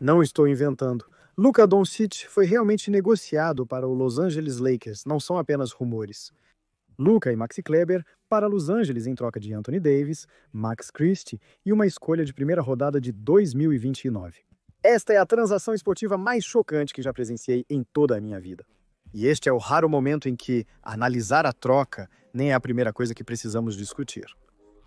Não estou inventando. Luka Doncic foi realmente negociado para o Los Angeles Lakers, não são apenas rumores. Luka e Maxi Kleber para Los Angeles em troca de Anthony Davis, Max Christie e uma escolha de primeira rodada de 2029. Esta é a transação esportiva mais chocante que já presenciei em toda a minha vida. E este é o raro momento em que analisar a troca nem é a primeira coisa que precisamos discutir.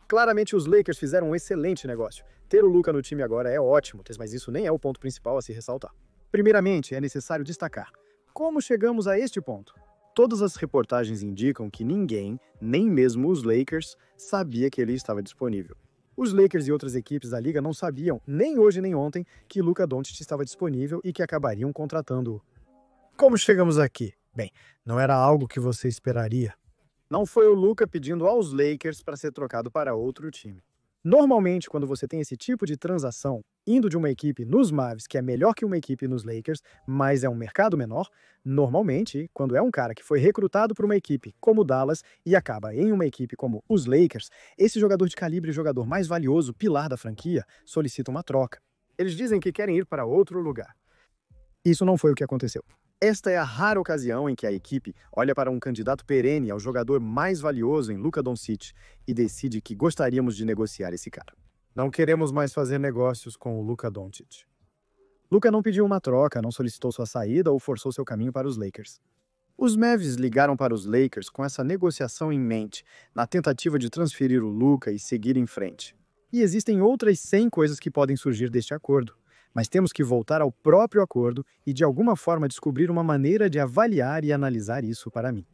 Claramente os Lakers fizeram um excelente negócio. Ter o Luka no time agora é ótimo, mas isso nem é o ponto principal a se ressaltar. Primeiramente, é necessário destacar como chegamos a este ponto. Todas as reportagens indicam que ninguém, nem mesmo os Lakers, sabia que ele estava disponível. Os Lakers e outras equipes da liga não sabiam, nem hoje nem ontem, que Luka Doncic estava disponível e que acabariam contratando-o. Como chegamos aqui? Bem, não era algo que você esperaria. Não foi o Luka pedindo aos Lakers para ser trocado para outro time. Normalmente, quando você tem esse tipo de transação, indo de uma equipe nos Mavs, que é melhor que uma equipe nos Lakers, mas é um mercado menor, normalmente, quando é um cara que foi recrutado por uma equipe como o Dallas e acaba em uma equipe como os Lakers, esse jogador de calibre e jogador mais valioso, pilar da franquia, solicita uma troca. Eles dizem que querem ir para outro lugar. Isso não foi o que aconteceu. Esta é a rara ocasião em que a equipe olha para um candidato perene ao jogador mais valioso em Luka Doncic e decide que gostaríamos de negociar esse cara. Não queremos mais fazer negócios com o Luka Doncic. Luka não pediu uma troca, não solicitou sua saída ou forçou seu caminho para os Lakers. Os Mavs ligaram para os Lakers com essa negociação em mente, na tentativa de transferir o Luka e seguir em frente. E existem outras 100 coisas que podem surgir deste acordo. Mas temos que voltar ao próprio acordo e, de alguma forma, descobrir uma maneira de avaliar e analisar isso para mim.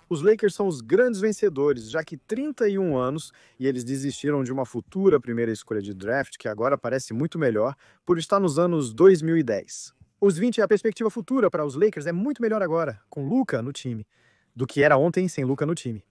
Os Lakers são os grandes vencedores, já que 31 anos e eles desistiram de uma futura primeira escolha de draft, que agora parece muito melhor, por estar nos anos 2010. Os 20 e a perspectiva futura para os Lakers é muito melhor agora, com Luka no time, do que era ontem sem Luka no time.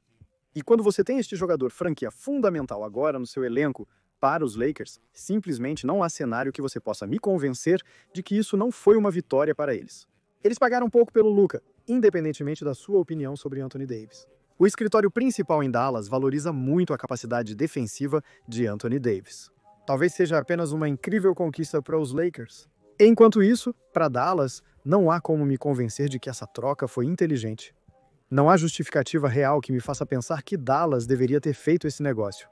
E quando você tem este jogador franquia fundamental agora no seu elenco, para os Lakers, simplesmente não há cenário que você possa me convencer de que isso não foi uma vitória para eles. Eles pagaram pouco pelo Luka, independentemente da sua opinião sobre Anthony Davis. O escritório principal em Dallas valoriza muito a capacidade defensiva de Anthony Davis. Talvez seja apenas uma incrível conquista para os Lakers. Enquanto isso, para Dallas, não há como me convencer de que essa troca foi inteligente. Não há justificativa real que me faça pensar que Dallas deveria ter feito esse negócio.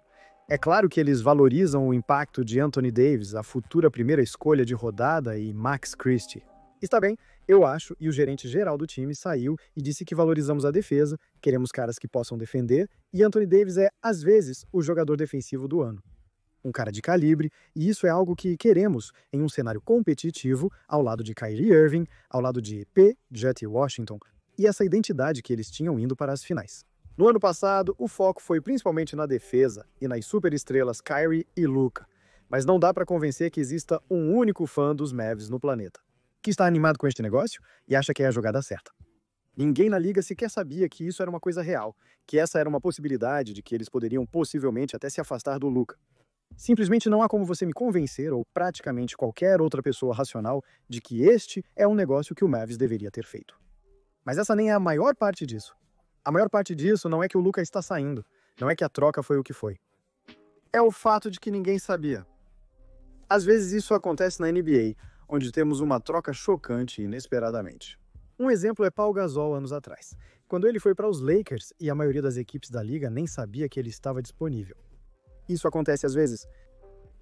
É claro que eles valorizam o impacto de Anthony Davis, a futura primeira escolha de rodada, e Max Christie. Está bem, eu acho, e o gerente geral do time saiu e disse que valorizamos a defesa, queremos caras que possam defender, e Anthony Davis é, às vezes, o jogador defensivo do ano. Um cara de calibre, e isso é algo que queremos em um cenário competitivo, ao lado de Kyrie Irving, ao lado de Jet Washington, e essa identidade que eles tinham indo para as finais. No ano passado, o foco foi principalmente na defesa e nas superestrelas Kyrie e Luka, mas não dá para convencer que exista um único fã dos Mavs no planeta, que está animado com este negócio e acha que é a jogada certa. Ninguém na liga sequer sabia que isso era uma coisa real, que essa era uma possibilidade de que eles poderiam possivelmente até se afastar do Luka. Simplesmente não há como você me convencer, ou praticamente qualquer outra pessoa racional, de que este é um negócio que o Mavs deveria ter feito. Mas essa nem é a maior parte disso. A maior parte disso não é que o Luka está saindo, não é que a troca foi o que foi. É o fato de que ninguém sabia. Às vezes isso acontece na NBA, onde temos uma troca chocante inesperadamente. Um exemplo é Paul Gasol anos atrás, quando ele foi para os Lakers e a maioria das equipes da liga nem sabia que ele estava disponível. Isso acontece às vezes.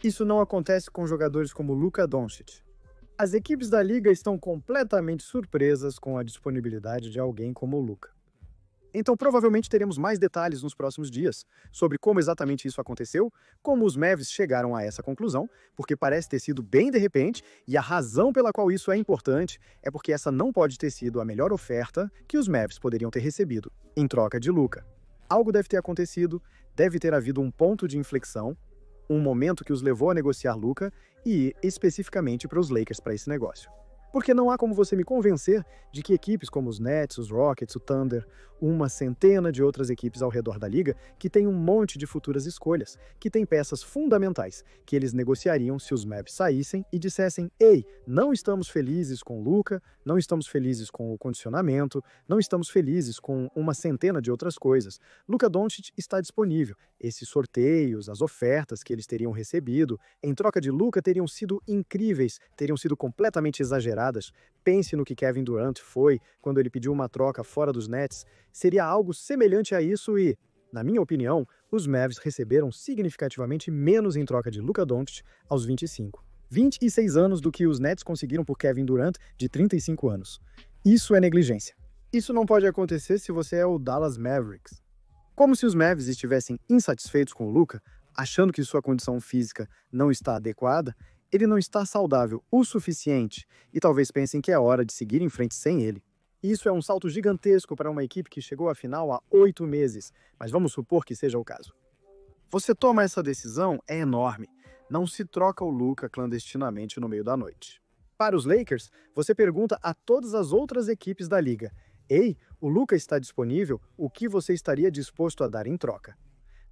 Isso não acontece com jogadores como Luka Doncic. As equipes da liga estão completamente surpresas com a disponibilidade de alguém como o Luka. Então, provavelmente teremos mais detalhes nos próximos dias sobre como exatamente isso aconteceu, como os Mavs chegaram a essa conclusão, porque parece ter sido bem de repente, e a razão pela qual isso é importante é porque essa não pode ter sido a melhor oferta que os Mavs poderiam ter recebido, em troca de Luka. Algo deve ter acontecido, deve ter havido um ponto de inflexão, um momento que os levou a negociar Luka e ir especificamente para os Lakers para esse negócio. Porque não há como você me convencer de que equipes como os Nets, os Rockets, o Thunder, uma centena de outras equipes ao redor da liga, que têm um monte de futuras escolhas, que têm peças fundamentais, que eles negociariam se os Mavs saíssem e dissessem: ei, não estamos felizes com o Luka, não estamos felizes com o condicionamento, não estamos felizes com uma centena de outras coisas. Luka Doncic está disponível. Esses sorteios, as ofertas que eles teriam recebido, em troca de Luka, teriam sido incríveis, teriam sido completamente exageradas. Pense no que Kevin Durant foi quando ele pediu uma troca fora dos Nets. Seria algo semelhante a isso e, na minha opinião, os Mavs receberam significativamente menos em troca de Luka Doncic aos 25. 26 anos do que os Nets conseguiram por Kevin Durant, de 35 anos. Isso é negligência. Isso não pode acontecer se você é o Dallas Mavericks. Como se os Mavs estivessem insatisfeitos com o Luka, achando que sua condição física não está adequada, ele não está saudável o suficiente e talvez pensem que é hora de seguir em frente sem ele. Isso é um salto gigantesco para uma equipe que chegou à final há 8 meses, mas vamos supor que seja o caso. Você toma essa decisão, é enorme. Não se troca o Luka clandestinamente no meio da noite. Para os Lakers, você pergunta a todas as outras equipes da liga: ei, o Luka está disponível, o que você estaria disposto a dar em troca?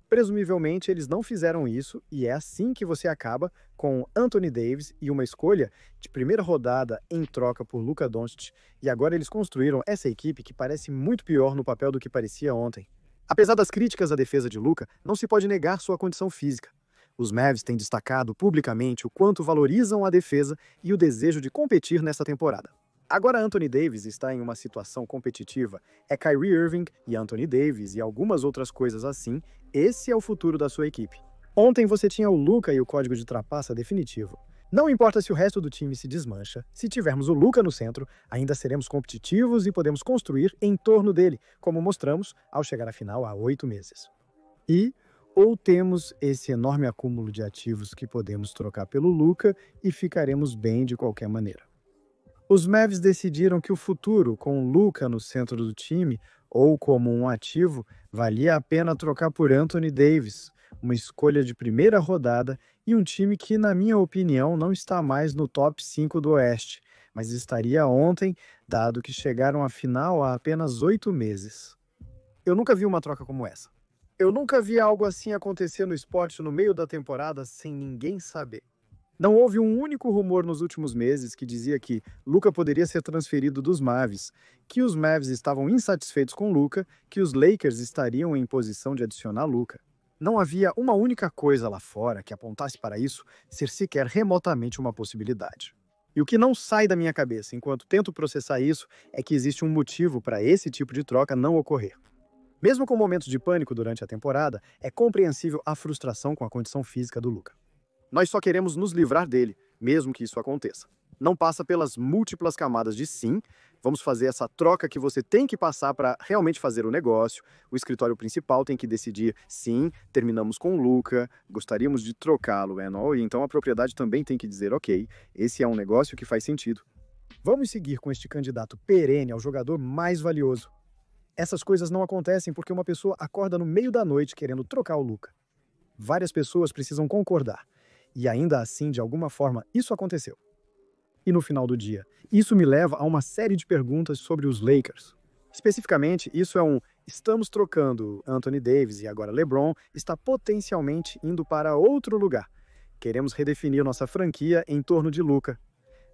Presumivelmente, eles não fizeram isso e é assim que você acaba com Anthony Davis e uma escolha de primeira rodada em troca por Luka Doncic, e agora eles construíram essa equipe que parece muito pior no papel do que parecia ontem. Apesar das críticas à defesa de Luka, não se pode negar sua condição física. Os Mavs têm destacado publicamente o quanto valorizam a defesa e o desejo de competir nessa temporada. Agora Anthony Davis está em uma situação competitiva. É Kyrie Irving e Anthony Davis e algumas outras coisas assim. Esse é o futuro da sua equipe. Ontem você tinha o Luka e o código de trapaça definitivo. Não importa se o resto do time se desmancha, se tivermos o Luka no centro, ainda seremos competitivos e podemos construir em torno dele, como mostramos ao chegar à final há 8 meses. Ou temos esse enorme acúmulo de ativos que podemos trocar pelo Luka e ficaremos bem de qualquer maneira. Os Mavs decidiram que o futuro, com o Luka no centro do time, ou como um ativo, valia a pena trocar por Anthony Davis, uma escolha de primeira rodada e um time que, na minha opinião, não está mais no top 5 do Oeste, mas estaria ontem, dado que chegaram à final há apenas 8 meses. Eu nunca vi uma troca como essa. Eu nunca vi algo assim acontecer no esporte no meio da temporada sem ninguém saber. Não houve um único rumor nos últimos meses que dizia que Luka poderia ser transferido dos Mavs, que os Mavs estavam insatisfeitos com Luka, que os Lakers estariam em posição de adicionar Luka. Não havia uma única coisa lá fora que apontasse para isso ser sequer remotamente uma possibilidade. E o que não sai da minha cabeça enquanto tento processar isso é que existe um motivo para esse tipo de troca não ocorrer. Mesmo com momentos de pânico durante a temporada, é compreensível a frustração com a condição física do Luka. Nós só queremos nos livrar dele, mesmo que isso aconteça. Não passa pelas múltiplas camadas de sim, vamos fazer essa troca que você tem que passar para realmente fazer o negócio, o escritório principal tem que decidir sim, terminamos com o Luka, gostaríamos de trocá-lo, e então a propriedade também tem que dizer ok, esse é um negócio que faz sentido. Vamos seguir com este candidato perene ao jogador mais valioso. Essas coisas não acontecem porque uma pessoa acorda no meio da noite querendo trocar o Luka. Várias pessoas precisam concordar. E ainda assim, de alguma forma, isso aconteceu. E no final do dia, isso me leva a uma série de perguntas sobre os Lakers. Especificamente, isso é um estamos trocando Anthony Davis e agora LeBron está potencialmente indo para outro lugar. Queremos redefinir nossa franquia em torno de Luka.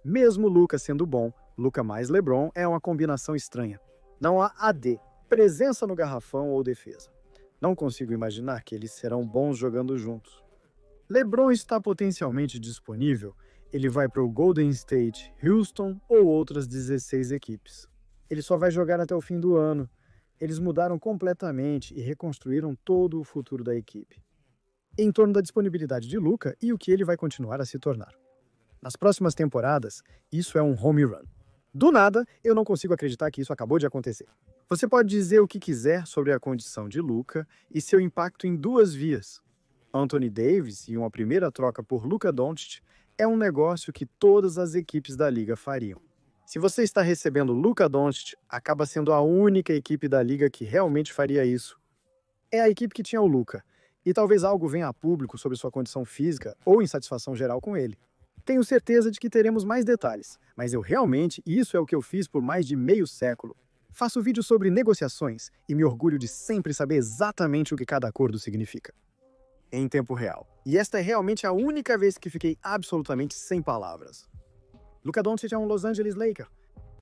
Mesmo Luka sendo bom, Luka mais LeBron é uma combinação estranha. Não há AD, presença no garrafão ou defesa. Não consigo imaginar que eles serão bons jogando juntos. LeBron está potencialmente disponível, ele vai para o Golden State, Houston ou outras 16 equipes. Ele só vai jogar até o fim do ano. Eles mudaram completamente e reconstruíram todo o futuro da equipe. Em torno da disponibilidade de Luka e o que ele vai continuar a se tornar. Nas próximas temporadas, isso é um home run. Do nada, eu não consigo acreditar que isso acabou de acontecer. Você pode dizer o que quiser sobre a condição de Luka e seu impacto em duas vias. Anthony Davis e uma primeira troca por Luka Doncic é um negócio que todas as equipes da liga fariam. Se você está recebendo Luka Doncic, acaba sendo a única equipe da liga que realmente faria isso. É a equipe que tinha o Luka, e talvez algo venha a público sobre sua condição física ou insatisfação geral com ele. Tenho certeza de que teremos mais detalhes, mas isso é o que eu fiz por mais de meio século. Faço vídeos sobre negociações e me orgulho de sempre saber exatamente o que cada acordo significa. Em tempo real. E esta é realmente a única vez que fiquei absolutamente sem palavras. Luka Doncic é um Los Angeles Laker,